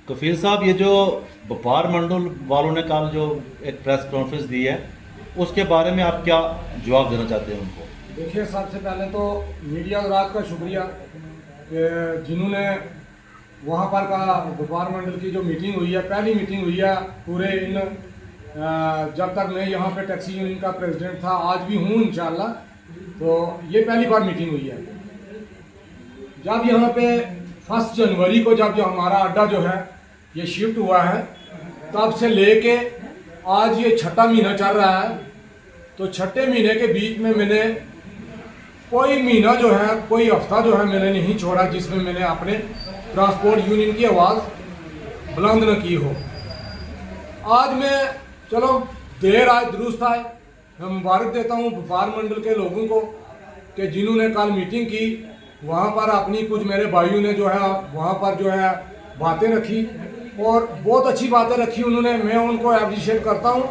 कफील साहब, ये जो व्यापार मंडल वालों ने कल जो एक प्रेस कॉन्फ्रेंस दी है, उसके बारे में आप क्या जवाब देना चाहते हैं उनको? देखिए, सबसे पहले तो मीडिया हजरात का शुक्रिया कि जिन्होंने वहाँ पर का व्यापार मंडल की जो मीटिंग हुई है, पहली मीटिंग हुई है पूरे इन जब तक मैं यहाँ पे टैक्सी यूनियन का प्रेसिडेंट था, आज भी हूँ इंशाल्लाह, तो ये पहली बार मीटिंग हुई है। जब यहाँ पे 1 जनवरी को जब जो हमारा अड्डा जो है ये शिफ्ट हुआ है, तब से लेके आज ये 6ठा महीना चल रहा है। तो 6ठे महीने के बीच में मैंने कोई महीना जो है, कोई हफ्ता जो है मैंने नहीं छोड़ा जिसमें मैंने अपने ट्रांसपोर्ट यूनियन की आवाज़ बुलंद न की हो। आज मैं चलो देर आए दुरुस्त आए, मैं मुबारक देता हूँ व्यापार मंडल के लोगों को कि जिन्होंने कल मीटिंग की, वहाँ पर अपनी कुछ मेरे भाइयों ने जो है वहाँ पर जो है बातें रखी और बहुत अच्छी बातें रखी उन्होंने, मैं उनको अप्रिशिएट करता हूँ।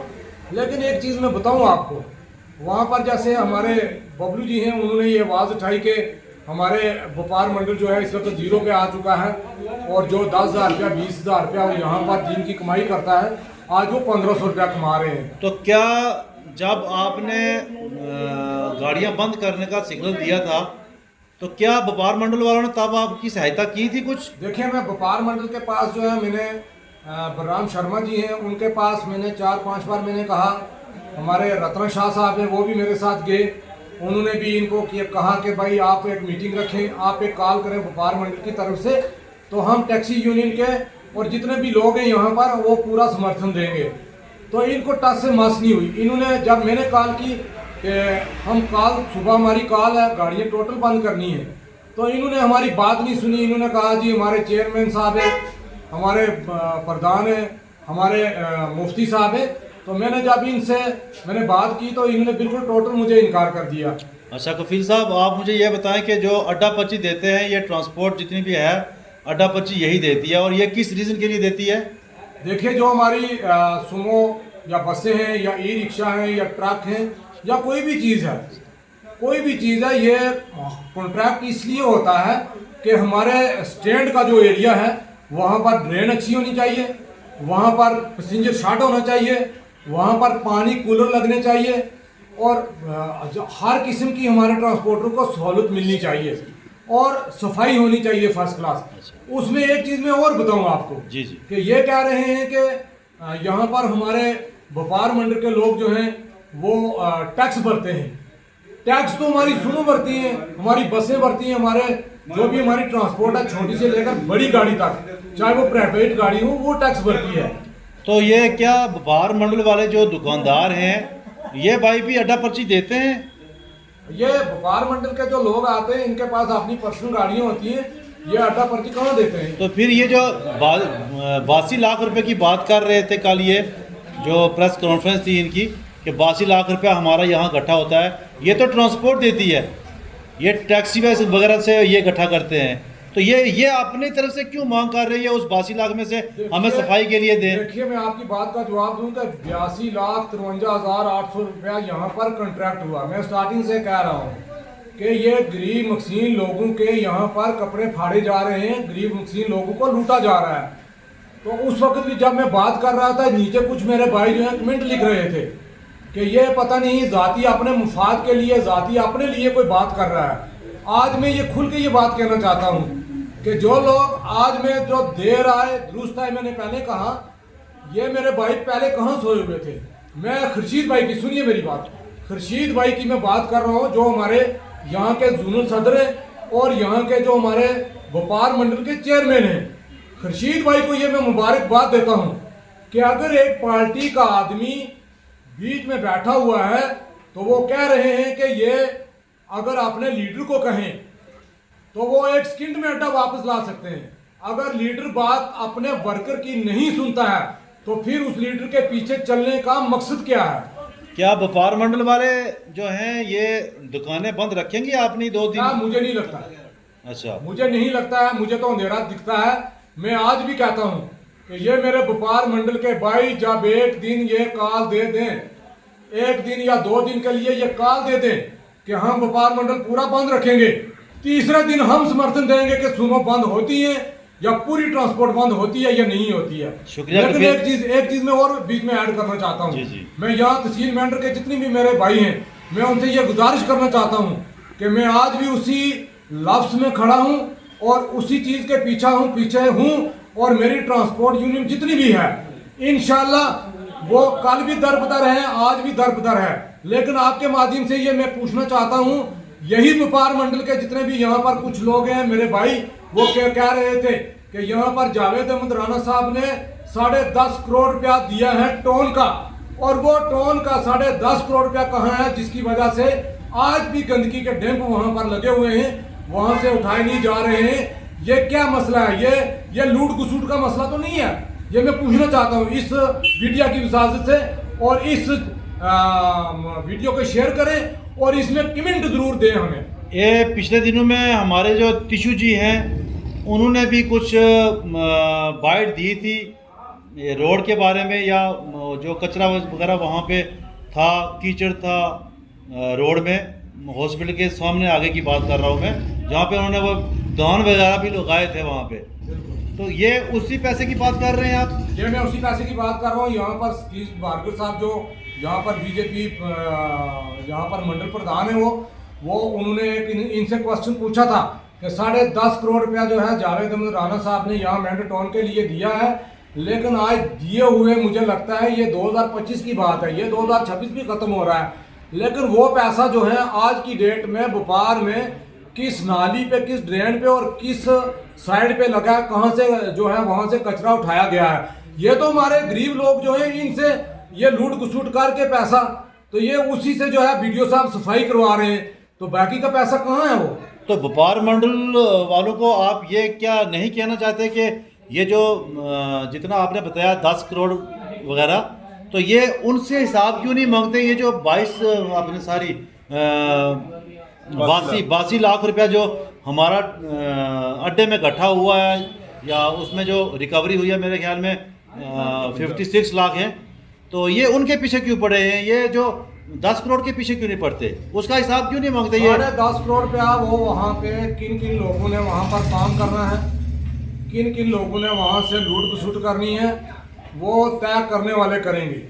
लेकिन एक चीज़ मैं बताऊँ आपको, वहाँ पर जैसे हमारे बबलू जी हैं, उन्होंने ये आवाज़ उठाई कि हमारे व्यापार मंडल जो है इस वक्त जीरो पे आ चुका है और जो 10,000 रुपया 20,000 रुपया वो यहाँ पर दिन की कमाई करता है, आज वो 1,500 रुपया कमा रहे हैं। तो क्या जब आपने गाड़ियां बंद करने का सिग्नल दिया था, तो क्या व्यापार मंडल वालों ने तब आपकी सहायता की थी कुछ? देखिए, मैं व्यापार मंडल के पास जो है मैंने बलराम शर्मा जी हैं, उनके पास मैंने 4-5 बार मैंने कहा, हमारे रत्न शाह साहब हैं वो भी मेरे साथ गए, उन्होंने भी इनको कहा कि भाई आप एक मीटिंग रखें, आप एक कॉल करें व्यापार मंडल की तरफ से, तो हम टैक्सी यूनियन के और जितने भी लोग हैं यहाँ पर वो पूरा समर्थन देंगे। तो इनको टच से मस नहीं हुई। इन्होंने जब मैंने कॉल की कि हम कॉल सुबह हमारी कॉल है, गाड़ियाँ टोटल बंद करनी है, तो इन्होंने हमारी बात नहीं सुनी। इन्होंने कहा जी हमारे चेयरमैन साहब है, हमारे प्रधान है, हमारे मुफ्ती साहब है। तो मैंने जब इनसे मैंने बात की तो इन्होंने बिल्कुल टोटल मुझे इनकार कर दिया। अच्छा कफील साहब, आप मुझे ये बताएं कि जो अड्डा पर्ची देते हैं, ये ट्रांसपोर्ट जितनी भी है अड्डा पर्ची यही देती है, और ये किस रीज़न के लिए देती है? देखिए, जो हमारी सुमो या बसें हैं या ई रिक्शा हैं या ट्रक हैं या कोई भी चीज़ है, कोई भी चीज़ है, ये कॉन्ट्रैक्ट इसलिए होता है कि हमारे स्टैंड का जो एरिया है वहाँ पर ड्रेन अच्छी होनी चाहिए, वहाँ पर पैसेंजर शार्ट होना चाहिए, वहाँ पर पानी कूलर लगने चाहिए और हर किस्म की हमारे ट्रांसपोर्टर को सहूलत मिलनी चाहिए और सफाई होनी चाहिए फर्स्ट क्लास। उसमें एक चीज़ मैं और बताऊँ आपको जी जी, कि ये कह रहे हैं कि यहाँ पर हमारे व्यापार मंडल के लोग जो हैं वो टैक्स भरते हैं। टैक्स तो हमारी सुनो भरती हैं, हमारी बसें भरती हैं, हमारे जो भी हमारी ट्रांसपोर्ट है छोटी से लेकर बड़ी गाड़ी तक, चाहे वो प्राइवेट गाड़ी हो, वो टैक्स भरती है। तो ये क्या व्यापार मंडल वाले जो दुकानदार हैं, ये भाई भी अड्डा पर्ची देते हैं? ये व्यापार मंडल के जो लोग आते हैं इनके पास अपनी पर्सनल गाड़ियाँ होती हैं, ये अड्डा पर्ची कहाँ देते हैं? तो फिर ये जो 82 लाख रुपए की बात कर रहे थे कल, ये जो प्रेस कॉन्फ्रेंस थी इनकी कि 82 लाख रुपया हमारा यहाँ इकट्ठा होता है, ये तो ट्रांसपोर्ट देती है, ये टैक्सी वगैरह से ये इकट्ठा करते हैं, तो ये अपनी तरफ से क्यों मांग कर रही है उस 82 लाख में से हमें सफाई के लिए दें? देखिए, मैं आपकी बात का जवाब दूं कि 82,53,800 रुपया यहाँ पर कॉन्ट्रैक्ट हुआ। मैं स्टार्टिंग से कह रहा हूँ कि ये गरीब मकसीन लोगों के यहाँ पर कपड़े फाड़े जा रहे हैं, गरीब मकसीन लोगों को लूटा जा रहा है। तो उस वक्त भी जब मैं बात कर रहा था, नीचे कुछ मेरे भाई जो है कमेंट लिख रहे थे कि ये पता नहीं जाती अपने मुफाद के लिए, जाती अपने लिए कोई बात कर रहा है। आज मैं ये खुल के ये बात कहना चाहता हूँ कि जो लोग आज में जो देर आए दुरुस्त आए, मैंने पहले कहा ये मेरे भाई पहले कहाँ सोए हुए थे। मैं खुर्शीद भाई की, सुनिए मेरी बात, खुर्शीद भाई की मैं बात कर रहा हूँ जो हमारे यहाँ के जोनल सदर है और यहाँ के जो हमारे व्यापार मंडल के चेयरमैन हैं। खुर्शीद भाई को ये मैं मुबारकबाद देता हूँ कि अगर एक पार्टी का आदमी बीच में बैठा हुआ है तो वो कह रहे हैं कि ये अगर अपने लीडर को कहें तो वो एक सेकंड में अड्डा वापस ला सकते हैं। अगर लीडर बात अपने वर्कर की नहीं सुनता है तो फिर उस लीडर के पीछे चलने का मकसद क्या है? क्या व्यापार मंडल वाले जो हैं ये दुकानें बंद रखेंगे आपने 2 दिन? मुझे नहीं लगता। अच्छा, मुझे नहीं लगता है, मुझे तो अंधेरा दिखता है। मैं आज भी कहता हूँ कि ये मेरे व्यापार मंडल के भाई जब एक दिन ये कॉल दे दें, 1 दिन या 2 दिन के लिए ये कॉल दे दें कि हम व्यापार मंडल पूरा बंद रखेंगे, तीसरे दिन हम समर्थन देंगे कि सुमो बंद होती है, या पूरी ट्रांसपोर्ट बंद होती है या नहीं होती है। शुक्रिया। लेकिन एक चीज मैं और बीच में ऐड करना चाहता हूँ। मैं यहाँ तहसील मेंढर के जितने भी मेरे भाई हैं, मैं उनसे ये गुजारिश करना चाहता हूँ कि मैं आज भी उसी लफ्ज में खड़ा हूँ और उसी चीज के पीछे हूँ और मेरी ट्रांसपोर्ट यूनियन जितनी भी है इंशाल्लाह वो कल भी दरबदर है, आज भी दरबदर है। लेकिन आपके माध्यम से ये मैं पूछना चाहता हूँ, यही व्यापार मंडल के जितने भी यहाँ पर कुछ लोग हैं मेरे भाई, वो क्या कह रहे थे कि यहाँ पर जावेद अहमद राणा साहब ने 10.5 करोड़ रुपया दिया है टोन का, और वो टोन का 10.5 करोड़ रुपया कहाँ है, जिसकी वजह से आज भी गंदगी के डैम्प वहाँ पर लगे हुए हैं, वहाँ से उठाए नहीं जा रहे हैं। ये क्या मसला है? ये लूट घुसूट का मसला तो नहीं है? ये मैं पूछना चाहता हूँ इस मीडिया की इजाजत से, और इस वीडियो को शेयर करें और इसमें कमेंट जरूर दें हमें। ये पिछले दिनों में हमारे जो टिशू जी हैं उन्होंने भी कुछ बाइट दी थी रोड के बारे में, या जो कचरा वगैरह वहाँ पे था, कीचड़ था रोड में, हॉस्पिटल के सामने आगे की बात कर रहा हूँ मैं, जहाँ पे उन्होंने वो दान वगैरह भी लगाए थे वहाँ पे। तो ये उसी पैसे की बात कर रहे हैं आप? ये मैं उसी पैसे की बात कर रहा हूँ। यहाँ पर सतीश भार्गव साहब जो यहाँ पर बीजेपी यहाँ पर मंडल प्रधान है, वो उन्होंने इनसे क्वेश्चन पूछा था कि 10.5 करोड़ रुपया जो है जावेद अहमद राणा साहब ने यहाँ मेंढर टाउन के लिए दिया है, लेकिन आज दिए हुए मुझे लगता है ये 2025 की बात है, ये 2026 भी खत्म हो रहा है, लेकिन वो पैसा जो है आज की डेट में व्यापार में किस नाली पे, किस ड्रेन पे और किस साइड पे लगा है, कहाँ से जो है वहां से कचरा उठाया गया है। ये तो हमारे गरीब लोग जो है इनसे ये लूट घुसूट करके पैसा, तो ये उसी से जो है वीडियो साहब सफाई करवा रहे हैं, तो बाकी का पैसा कहाँ है वो? तो व्यापार मंडल वालों को आप ये क्या नहीं कहना चाहते कि ये जो जितना आपने बताया 10 करोड़ वगैरह, तो ये उनसे हिसाब क्यों नहीं मांगते? ये जो 22 अपने सारी 82 लाख रुपया जो हमारा अड्डे में इकट्ठा हुआ है, या उसमें जो रिकवरी हुई है मेरे ख्याल में 56 लाख है, तो ये उनके पीछे क्यों पड़े हैं? ये जो 10 करोड़ के पीछे क्यों नहीं पड़ते? उसका हिसाब क्यों नहीं मांगते? ये 10.5 करोड़ रुपया वो वहाँ पे किन किन लोगों ने वहाँ पर काम करना है, किन किन लोगों ने वहाँ से लूट घुसूट करनी है, वो तय करने वाले करेंगे।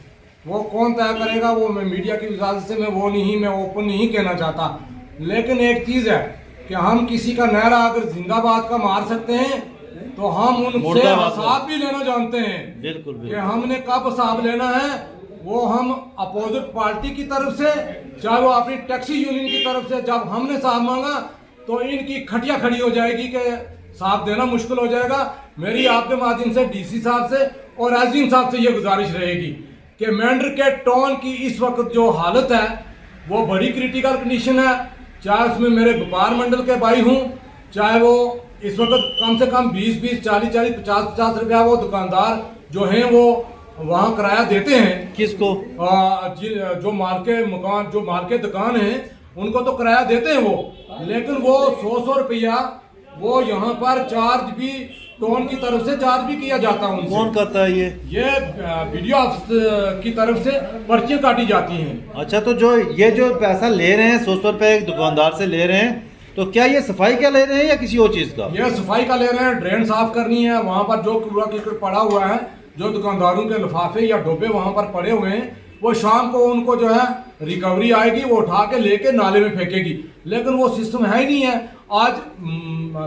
वो कौन तय करेगा वो मैं मीडिया की इजाज़त से मैं ओपन नहीं कहना चाहता, लेकिन एक चीज़ है कि हम किसी का नारा अगर जिंदाबाद का मार सकते हैं तो हम उनसे हिसाब भी लेना जानते हैं। बिल्कुल कि हमने कब हिसाब लेना है, वो हम अपोजिट पार्टी की तरफ से, चाहे वो अपनी टैक्सी यूनियन की तरफ से, जब हमने हिसाब मांगा तो इनकी खटिया खड़ी हो जाएगी कि हिसाब देना मुश्किल हो जाएगा। मेरी आपके माध्यम से डीसी साहब से और एसडीएम साहब से ये गुजारिश रहेगी कि मेंढर के टाउन की इस वक्त जो हालत है वो बड़ी क्रिटिकल कंडीशन है, चाहे उसमें मेरे व्यापार मंडल के भाई हूँ, चाहे वो इस वक्त कम से कम 20-20, 40-40, 50-50 रुपया वो दुकानदार जो हैं वो वहाँ किराया देते हैं। किसको? जो माल के दुकान है उनको तो किराया देते हैं वो, लेकिन वो 100 रुपया वो यहाँ पर चार्ज भी टोन की तरफ से चार्ज भी किया जाता है। कौन करता है ये वीडियो ऑफिस की तरफ से पर्चियाँ काटी जाती हैं। अच्छा, तो जो पैसा ले रहे हैं 100 रुपये एक दुकानदार से ले रहे हैं, तो क्या ये सफाई का ले रहे हैं या किसी और चीज़ का? ये सफाई का ले रहे हैं, ड्रेन साफ करनी है, वहाँ पर जो कूड़ा कीचड़ पड़ा हुआ है, जो दुकानदारों के लिफाफे या डोबे वहाँ पर पड़े हुए हैं, वो शाम को उनको जो है रिकवरी आएगी, वो उठा के लेके नाले में फेंकेगी, लेकिन वो सिस्टम है ही नहीं है। आज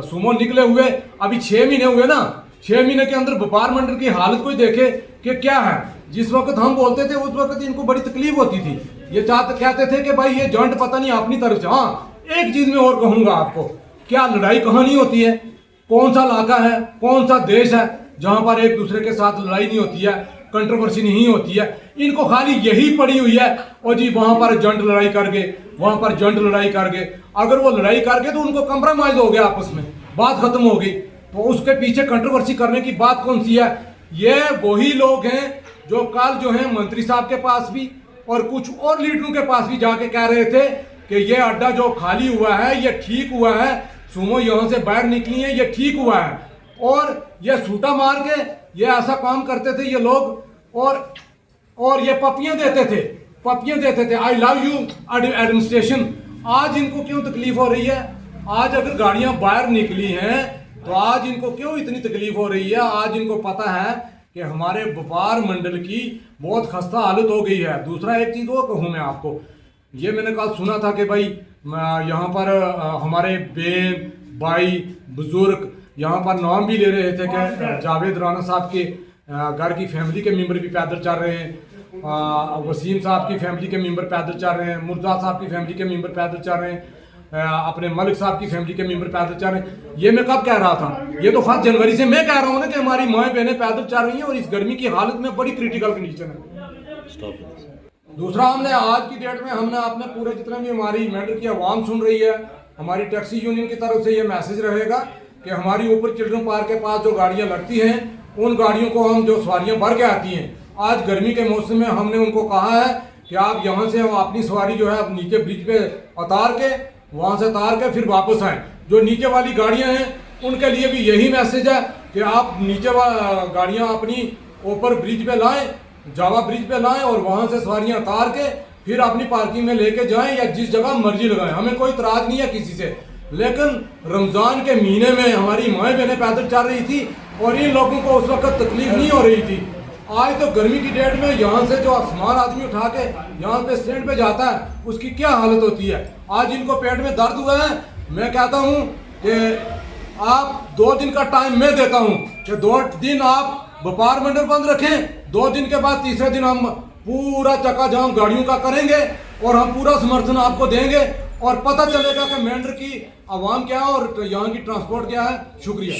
सुमो निकले हुए अभी 6 महीने हुए ना, 6 महीने के अंदर व्यापार मंडल की हालत कोई देखे कि क्या है। जिस वक्त हम बोलते थे उस वक्त इनको बड़ी तकलीफ होती थी, ये कहते थे कि भाई ये जॉइंट पता नहीं अपनी तरफ से। हाँ, एक चीज में और कहूंगा आपको, क्या लड़ाई कहानी होती है? कौन सा इलाका है, कौन सा देश है जहां पर एक दूसरे के साथ लड़ाई नहीं होती है, कंट्रोवर्सी नहीं होती है? इनको खाली यही पड़ी हुई है, और जी वहां पर जंट लड़ाई करके, वहां पर जंट लड़ाई करके, अगर वो लड़ाई करके तो उनको कंप्रोमाइज हो गया, आपस में बात खत्म हो गई, तो उसके पीछे कंट्रोवर्सी करने की बात कौन सी है? ये वही लोग हैं जो कल जो है मंत्री साहब के पास भी और कुछ और लीडरों के पास भी जाके कह रहे थे कि ये अड्डा जो खाली हुआ है ये ठीक हुआ है, सुमो यहाँ से बाहर निकली है, ये ठीक हुआ है, और ये सूटा मार के ये ऐसा काम करते थे ये लोग, और ये पपियां देते थे आई लव यू एडमिनिस्ट्रेशन। आज इनको क्यों तकलीफ हो रही है? आज अगर गाड़ियां बाहर निकली हैं तो आज इनको क्यों इतनी तकलीफ हो रही है? आज इनको पता है कि हमारे व्यापार मंडल की बहुत खस्ता हालत हो गई है। दूसरा एक चीज़ और कहूँ मैं आपको, ये मैंने कल सुना था कि भाई यहाँ पर हमारे बहन भाई बुजुर्ग यहाँ पर नाम भी ले रहे थे कि जावेद राना साहब के घर की फैमिली के मेंबर भी पैदल चल रहे हैं, वसीम साहब की फैमिली के मेंबर पैदल चल रहे हैं, मुर्जा साहब की फैमिली के मेंबर पैदल चल रहे हैं, अपने मलिक साहब की फैमिली के मेंबर पैदल चल रहे हैं। ये मैं कब कह रहा था? ये तो 1 जनवरी से मैं कह रहा हूँ ना कि हमारी माएँ बहनें पैदल चल रही हैं और इस गर्मी की हालत में बड़ी क्रिटिकल कंडीशन है। दूसरा, हमने आज की डेट में हमने अपने पूरे जितने भी हमारी मेंडर की आवाम सुन रही है, हमारी टैक्सी यूनियन की तरफ से ये मैसेज रहेगा कि हमारी ऊपर चिल्ड्रन पार्क के पास जो गाड़ियाँ लगती हैं उन गाड़ियों को हम जो सवारियाँ भर के आती हैं, आज गर्मी के मौसम में हमने उनको कहा है कि आप यहाँ से अपनी सवारी जो है नीचे ब्रिज पे उतार के वहाँ से उतार के फिर वापस आएँ। जो नीचे वाली गाड़ियाँ हैं उनके लिए भी यही मैसेज है कि आप नीचे गाड़ियाँ अपनी ऊपर ब्रिज पे लाएं, जावा ब्रिज पे लाएं और वहाँ से सवारियाँ उतार के फिर अपनी पार्किंग में लेके जाएं या जिस जगह मर्जी लगाएं। हमें कोई इतराज नहीं है किसी से, लेकिन रमज़ान के महीने में हमारी माएँ बहनें पैदल चल रही थी और इन लोगों को उस वक्त तकलीफ नहीं हो रही थी। आज तो गर्मी की डेट में यहाँ से जो सामान आदमी उठा के यहाँ पे स्टैंड पे जाता है उसकी क्या हालत होती है। आज इनको पेट में दर्द हुआ है। मैं कहता हूँ कि आप 2 दिन का टाइम मैं देता हूँ कि 2 दिन आप व्यापार मंडल बंद रखें, 2 दिन के बाद तीसरे दिन हम पूरा चक्का-जाम गाड़ियों का करेंगे और हम पूरा समर्थन आपको देंगे और पता चलेगा कि मेंढर की आवाम क्या है और यहाँ की ट्रांसपोर्ट क्या है। शुक्रिया।